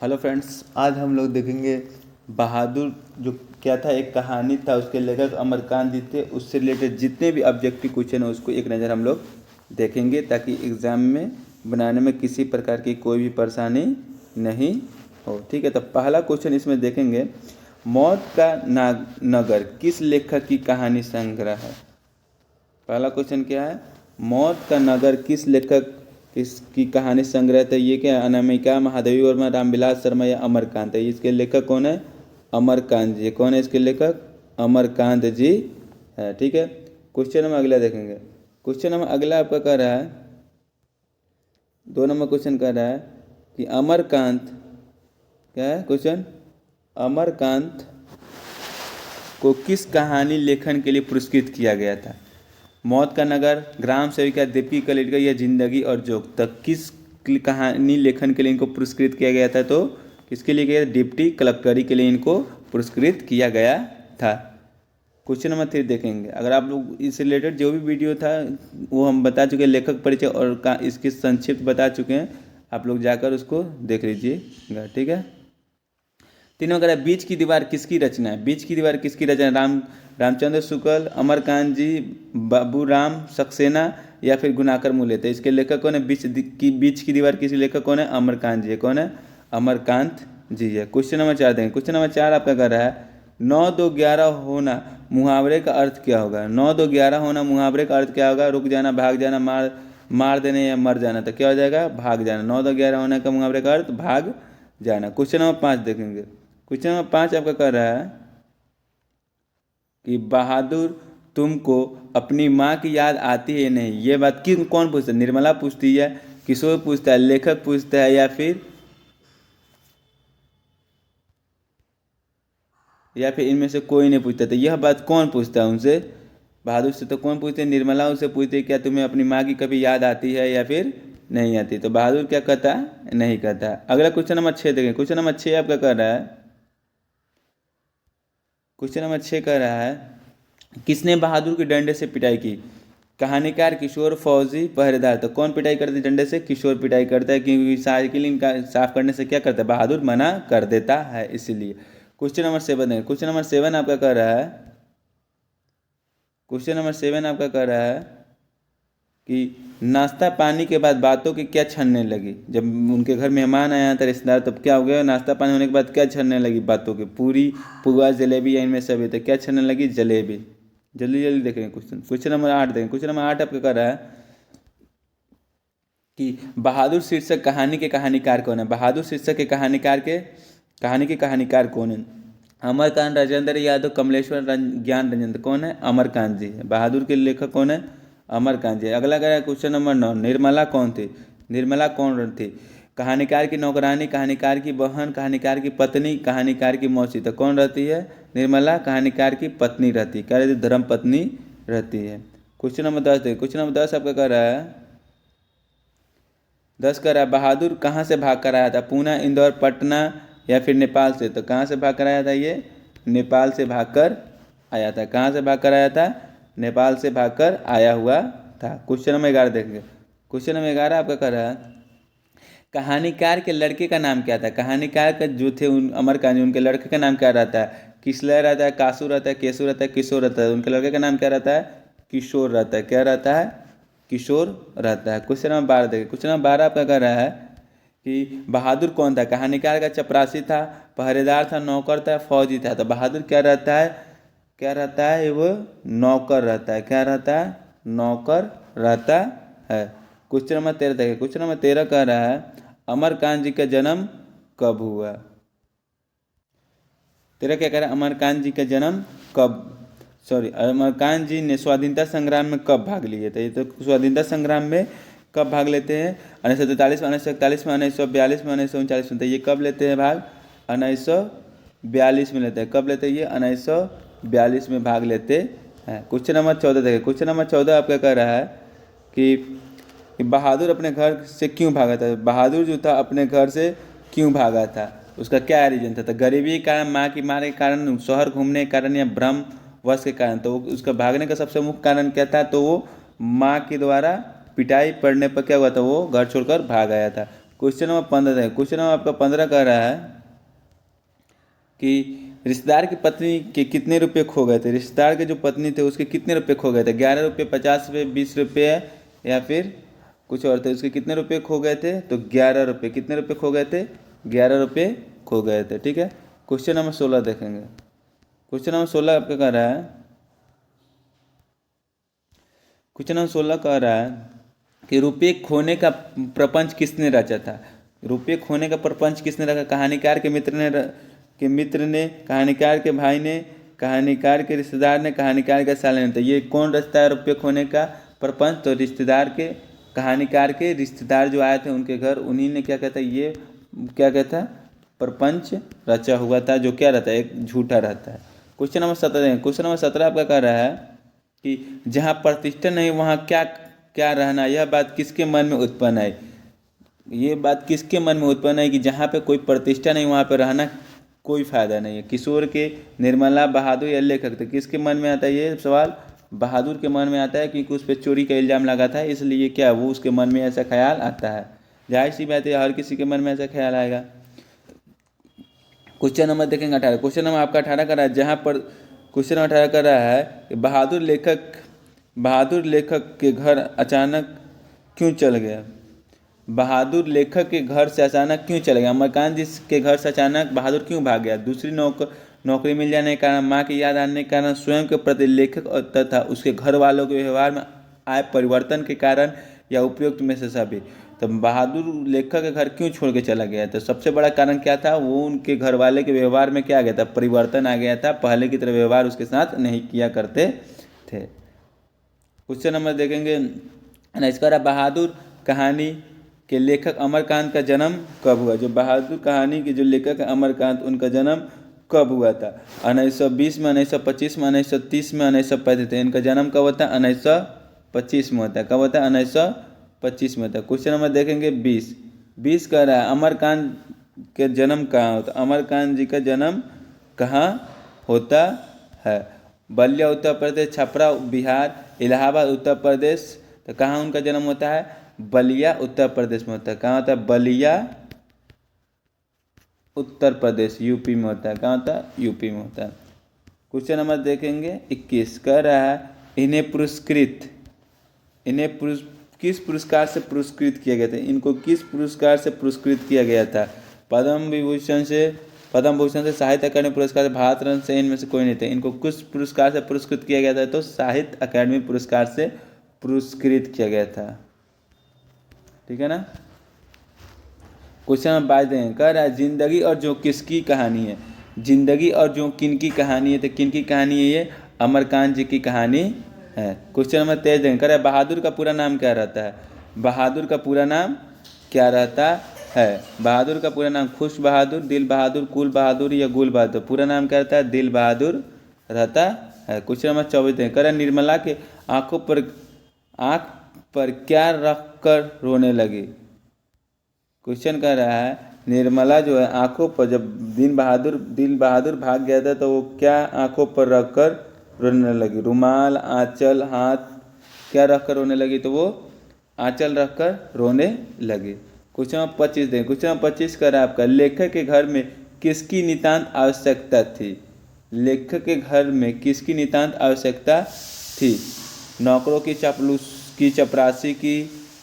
Hello friends, आज हम लोग देखेंगे बहादुर जो क्या था। एक कहानी था, उसके लेखक अमरकांत जी थे। उससे रिलेटेड जितने भी ऑब्जेक्टिव क्वेश्चन है उसको एक नज़र हम लोग देखेंगे, ताकि एग्ज़ाम में बनाने में किसी प्रकार की कोई भी परेशानी नहीं हो। ठीक है, तो पहला क्वेश्चन इसमें देखेंगे, मौत का नगर किस लेखक की कहानी संग्रह है। पहला क्वेश्चन क्या है, मौत का नगर किस लेखक किसकी कहानी संग्रह है। ये क्या है, अनामिका, महादेवी वर्मा, रामविलास शर्मा या अमरकांत है। इसके लेखक कौन है, अमरकांत जी। कौन है इसके लेखक, अमरकांत जी है। ठीक है, क्वेश्चन नंबर अगला देखेंगे। क्वेश्चन नंबर अगला आपका कह रहा है, 2 नंबर क्वेश्चन कह रहा है कि अमरकांत, क्या है क्वेश्चन, अमरकांत को किस कहानी लेखन के लिए पुरस्कृत किया गया था। मौत का नगर, ग्राम सेविका, दीप्ति कलेटकर या जिंदगी और जोक तक किस कहानी लेखन के लिए इनको पुरस्कृत किया गया था। तो किसके लिए किया, डिप्टी कलेक्टरी के लिए इनको पुरस्कृत किया गया था। क्वेश्चन नंबर 3 देखेंगे। अगर आप लोग इससे रिलेटेड जो भी वीडियो था वो हम बता चुके हैं, लेखक परिचय और इसकी संक्षिप्त बता चुके हैं, आप लोग जाकर उसको देख लीजिएगा। ठीक है, 3 नंबर, बीच की दीवार किसकी रचना है। बीच की दीवार किसकी रचना, रामचंद्र शुक्ल, अमरकांत जी, बाबूराम सक्सेना या फिर गुनाकर मूलेते। इसके लेखक कौन है, बीच की दीवार किसी लेखक कौन है, अमरकांत जी है। कौन है, अमरकांत जी है। क्वेश्चन नंबर 4 देंगे। क्वेश्चन नंबर 4 आपका कर रहा है, 9 2 11 होना मुहावरे का अर्थ क्या होगा। 9 2 11 होना मुहावरे का अर्थ क्या होगा, रुक जाना, भाग जाना, मार देने या मर जाना। तो क्या हो जाएगा, भाग जाना। 9 2 11 होने का मुहावरे का अर्थ भाग जाना। क्वेश्चन नंबर 5 देखेंगे। क्वेश्चन नंबर 5 आपका कह रहा है कि बहादुर, तुमको अपनी माँ की याद आती है या नहीं। ये बात कौन पूछता है, निर्मला पूछती है, किशोर पूछता है, लेखक पूछता है या फिर इनमें से कोई नहीं पूछता। तो यह बात कौन पूछता है उनसे, बहादुर से तो कौन पूछते हैं, निर्मला उनसे पूछती है क्या तुम्हें अपनी माँ की कभी याद आती है या फिर नहीं आती। तो बहादुर क्या कहता है, नहीं कहता। अगला क्वेश्चन नंबर 6 देखें। क्वेश्चन नंबर 6 आपका कह रहा है, क्वेश्चन नंबर 6 कह रहा है, किसने बहादुर की डंडे से पिटाई की। कहानीकार, किशोर, फौजी, पहरेदार। तो कौन पिटाई करती है डंडे से, किशोर पिटाई करता है, क्योंकि साइकिलिंग का साफ करने से क्या करता है, बहादुर मना कर देता है, इसीलिए। क्वेश्चन नंबर 7 है। क्वेश्चन नंबर 7 आपका कह रहा है, क्वेश्चन नंबर 7 आपका कह रहा है कि नाश्ता पानी के बाद बातों की क्या छनने लगी। जब उनके घर मेहमान आया था, रिश्तेदार, तब क्या हो गया, नाश्ता पानी होने के बाद क्या छनने लगी, बातों की, पूरी, पुआ, जलेबी या इनमें सभी। तो क्या छनने लगी, जलेबी। जल्दी जल्दी देखेंगे क्वेश्चन। क्वेश्चन नंबर 8 देखेंगे। क्वेश्चन नंबर 8 आपका कह रहा है कि बहादुर शीर्षक कहानी के कहानीकार कौन है। बहादुर शीर्षक के कहानीकार के कहानी के कहानीकार कौन है, अमरकांत, राजेंद्र यादव, कमलेश्वर, ज्ञान रंजन। कौन है, अमरकांत जी है। बहादुर के लेखक कौन है, अमरकांत जी। अगला कह क्वेश्चन नंबर 9, निर्मला कौन थी। निर्मला कौन थी, कहानीकार की नौकरानी, कहानीकार की बहन, कहानीकार की पत्नी, कहानीकार की मौसी। तो कौन रहती है, निर्मला कहानीकार की पत्नी रहती है। क्या रहती है, धर्म पत्नी रहती है। क्वेश्चन नंबर 10 देखिए। क्वेश्चन नंबर 10 आपका कह रहा है, 10 कह रहा है, बहादुर कहाँ से भाग कर आया था, पूना, इंदौर, पटना या फिर नेपाल से। तो कहाँ से भाग कर आया था, ये नेपाल से भागकर आया था। कहाँ से भाग कर आया था, नेपाल से भागकर आया हुआ था। क्वेश्चन नंबर 11 देखेंगे। क्वेश्चन नंबर 11 आपका कह रहा है, कहानीकार के लड़के का नाम क्या था। कहानीकार का जो थे अमरकांत जी, उनके लड़के का नाम क्या रहता है, किसलय रहता है, कासू रहता है, केसू रहता है, किशोर रहता है। उनके लड़के का नाम क्या रहता है, किशोर रहता है। क्या रहता है, किशोर रहता है। क्वेश्चन नंबर 12 देखिए। क्वेश्चन नंबर 12 आपका कह रहा है कि बहादुर कौन था। कहानीकार का चपरासी था, पहरेदार था, नौकर था, फौजी था। तो बहादुर क्या रहता है, क्या रहता है, वो नौकर रहता है। क्या रहता है, नौकर रहता है। क्वेश्चन नंबर 13 देखिए। क्वेश्चन नंबर 13 कह रहा है, अमरकांत जी का जन्म कब हुआ। 13 क्या कह रहा है, अमरकांत जी का जन्म अमरकांत जी ने स्वाधीनता संग्राम में कब भाग लिए थे। तो स्वाधीनता संग्राम में कब भाग लेते हैं, 1943 में, 1941 में, 1942 में, 1939 में। तो ये कब लेते हैं भाग, 1942 में लेते हैं। कब लेते हैं ये, 1942 में भाग लेते हैं। क्वेश्चन नंबर 14 देखिए। क्वेश्चन नंबर 14 आपका कह रहा है कि बहादुर अपने घर से क्यों भागा था। बहादुर जो था अपने घर से क्यों भागा था, उसका क्या रीजन था। तो गरीबी के कारण, माँ की मार के कारण, शहर घूमने के कारण या भ्रम वश के कारण। तो उसका भागने का सबसे मुख्य कारण क्या था, तो वो माँ के द्वारा पिटाई पड़ने पर क्या हुआ था, वो घर छोड़कर भाग आया था। क्वेश्चन नंबर 15 है। क्वेश्चन नंबर आपका 15 कह रहा है कि रिश्तेदार की पत्नी के कितने रुपए खो गए थे। रिश्तेदार के जो पत्नी थे उसके कितने रुपए खो गए थे, 11 रुपये, 50 रुपये, 20 रुपये या फिर कुछ और थे। उसके कितने रुपए खो गए थे, तो 11 रुपये। कितने रुपए खो गए थे, 11 रुपये खो गए थे। ठीक है, क्वेश्चन नंबर 16 देखेंगे। क्वेश्चन नंबर 16 आपका कह रहा है, क्वेश्चन नंबर 16 कह रहा है कि रुपये खोने का प्रपंच किसने रचा था। रुपये खोने का प्रपंच किसने रखा, कहानीकार के मित्र ने, कहानीकार के भाई ने, कहानीकार के रिश्तेदार ने, कहानीकार के साले ने। तो ये कौन रचता है रुपये खोने का प्रपंच, तो रिश्तेदार के, कहानीकार के रिश्तेदार जो आए थे उनके घर, उन्हीं ने क्या कहता है, ये क्या कहता है, प्रपंच रचा हुआ था, जो क्या रहता है, एक झूठा रहता है। क्वेश्चन नंबर 17, क्वेश्चन नंबर 17 आपका कह रहा है कि जहाँ प्रतिष्ठा नहीं वहाँ क्या क्या रहना, यह बात किसके मन में उत्पन्न है। ये बात किसके मन में उत्पन्न है कि जहाँ पे कोई प्रतिष्ठा नहीं वहाँ पे रहना कोई फायदा नहीं है। किशोर के, निर्मला, बहादुर या लेखक, तो किसके मन में आता है ये सवाल, बहादुर के मन में आता है, क्योंकि उस पर चोरी का इल्ज़ाम लगा था, इसलिए क्या वो उसके मन में ऐसा ख्याल आता है। जाहिर सी बात है, हर किसी के मन में ऐसा ख्याल आएगा। क्वेश्चन नंबर देखेंगे 18। क्वेश्चन नंबर आपका 18 का रहा है, जहाँ पर क्वेश्चन नंबर 18 का रहा है कि बहादुर लेखक के घर अचानक क्यों चल गया। बहादुर लेखक के घर से अचानक क्यों चल गया, अमरकांत जी के घर से अचानक बहादुर क्यों भाग गया। दूसरी नौकरी मिल जाने के कारण, माँ की याद आने के कारण, स्वयं के प्रति लेखक तथा उसके घर वालों के व्यवहार में आए परिवर्तन के कारण, या उपयुक्त में से सभी। तो बहादुर लेखक के घर क्यों छोड़ के चला गया, तो सबसे बड़ा कारण क्या था, वो उनके घर वाले के व्यवहार में क्या आ गया था, परिवर्तन आ गया था। पहले की तरह व्यवहार उसके साथ नहीं किया करते थे। क्वेश्चन नंबर देखेंगे, इसका बहादुर कहानी के लेखक अमरकांत का जन्म कब हुआ। जो बहादुर कहानी के जो लेखक है अमरकांत, उनका जन्म कब हुआ था, 1920 में, 1925 में, 1930 में, 1935 में। इनका जन्म कब होता है, 1925 में होता है। कब होता है, 1925 में होता है। क्वेश्चन नंबर देखेंगे 20 कह रहा है अमरकांत के जन्म कहाँ होता है। अमरकांत जी का जन्म कहाँ होता है, बलिया उत्तर प्रदेश, छपरा बिहार, इलाहाबाद उत्तर प्रदेश। तो कहाँ उनका जन्म होता है, बलिया उत्तर प्रदेश में होता है। कहाँ होता है, बलिया उत्तर प्रदेश, यूपी में होता है। कहाँ होता है, यूपी में होता है। क्वेश्चन नंबर देखेंगे 21 कह रहा है इन्हें किस पुरस्कार से पुरस्कृत किया गया था। इनको किस पुरस्कार से पुरस्कृत किया गया था, पद्म भूषण से, साहित्य अकादमी पुरस्कार से, भारत रत्न से, इनमें से कोई नहीं थे। इनको किस पुरस्कार से पुरस्कृत किया गया था, तो साहित्य अकादमी पुरस्कार से पुरस्कृत किया गया था। ठीक है ना। क्वेश्चन नंबर 22 देंगे, कह रहा है जिंदगी और जो किसकी कहानी है। जिंदगी और जो किनकी कहानी है, तो किनकी कहानी है, ये अमरकांत जी की कहानी है। क्वेश्चन नंबर 23 देंगे, कह रहा है बहादुर का पूरा नाम क्या रहता है। बहादुर का पूरा नाम क्या रहता है। बहादुर का पूरा नाम खुश बहादुर, दिल बहादुर, कुल बहादुर या गुल बहादुर। पूरा नाम क्या रहता है, दिल बहादुर रहता है। क्वेश्चन नंबर 24 देंगे, कह रहा है निर्मला के आँख पर क्या रख कर रोने लगी। क्वेश्चन कर रहा है निर्मला जो है आंखों पर, जब दिल बहादुर भाग गया था तो वो क्या आंखों पर रखकर रोने लगी। रुमाल, आंचल, हाथ, क्या रखकर रोने लगी, तो वो आंचल रखकर रोने लगी। क्वेश्चन नंबर 25 दें। क्वेश्चन नंबर 25 कर रहा है आपका, लेखक के घर में किसकी नितांत आवश्यकता थी। लेखक के घर में किसकी नितांत आवश्यकता थी, नौकरों की, चापलूस की, चपरासी की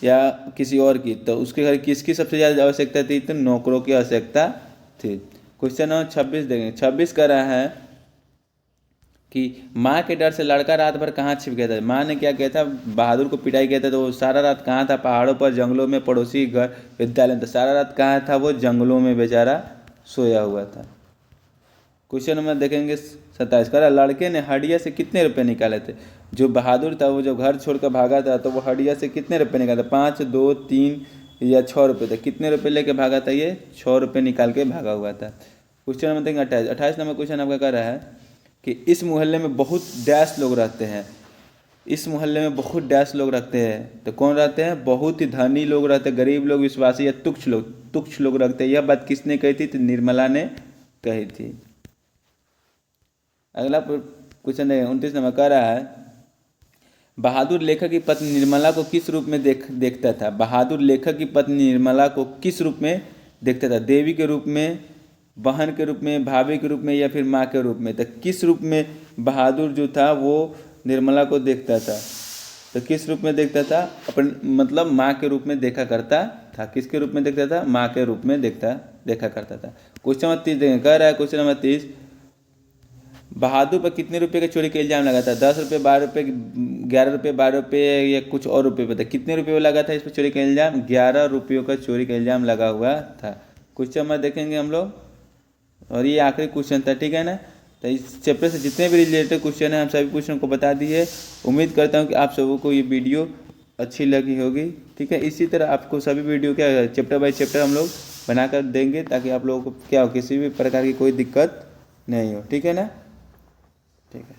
या किसी और की। तो उसके घर किसकी सबसे ज़्यादा आवश्यकता थी, तो नौकरों की आवश्यकता थी। क्वेश्चन नंबर 26 देंगे। 26 का रहा है कि माँ के डर से लड़का रात भर कहाँ छिप गया था। माँ ने क्या किया था, बहादुर को पिटाई किया था, तो वो सारा रात कहाँ था, पहाड़ों पर, जंगलों में, पड़ोसी घर, विद्यालय। तो सारा रात कहाँ था, वो जंगलों में बेचारा सोया हुआ था। क्वेश्चन नंबर देखेंगे 27 का, लड़के ने हडिया से कितने रुपए निकाले थे। जो बहादुर था वो जब घर छोड़कर भागा था तो वो हडिया से कितने रुपए निकाला था, 5, 2, 3 या 6 रुपये थे। कितने रुपए लेके भागा था, ये 6 रुपये निकाल के भागा हुआ था। क्वेश्चन नंबर देखेंगे 28 नंबर क्वेश्चन आपका कह रहा है कि इस मोहल्ले में बहुत डैश लोग रहते हैं। इस मोहल्ले में बहुत डैश लोग रहते हैं, तो कौन रहते हैं, बहुत ही धनी लोग रहते हैं, गरीब लोग, विश्वासी या तुच्छ लोग रखते हैं। यह बात किसने कही थी, तो निर्मला ने कही थी। अगला क्वेश्चन है 29 नंबर कह रहा है बहादुर लेखक की पत्नी निर्मला को किस रूप में देखता था? बहादुर लेखक की पत्नी निर्मला को किस रूप में देखता था? देवी के रूप में, बहन के रूप में, भाभी के रूप में या फिर माँ के रूप में? तो किस रूप में बहादुर जो था वो निर्मला को देखता था? तो किस रूप में देखता था? अपन मतलब माँ के रूप में देखा करता था। किसके रूप में देखता था? माँ के रूप में देखा करता था। क्वेश्चन नंबर 30 देखें, कह रहा है क्वेश्चन नंबर 30, बहादुर पर कितने रुपए का चोरी का इल्जाम लगा था? 10 रुपये, 12 रुपये, 11 रुपये, 12 रुपये या कुछ और रुपये पे था? कितने रुपये लगा था इस पर चोरी का इल्जाम? 11 रुपयों का चोरी का इल्जाम लगा हुआ था। क्वेश्चन नंबर देखेंगे हम लोग, और ये आखिरी क्वेश्चन था, ठीक है ना। तो इस चैप्टर से जितने भी रिलेटेड क्वेश्चन हैं हम सभी क्वेश्चन को बता दिए। उम्मीद करता हूँ कि आप सबों को ये वीडियो अच्छी लगी होगी, ठीक है। इसी तरह आपको सभी वीडियो क्या चैप्टर बाय चैप्टर हम लोग बनाकर देंगे, ताकि आप लोगों को क्या हो, किसी भी प्रकार की कोई दिक्कत नहीं हो, ठीक है ना। ठीक है।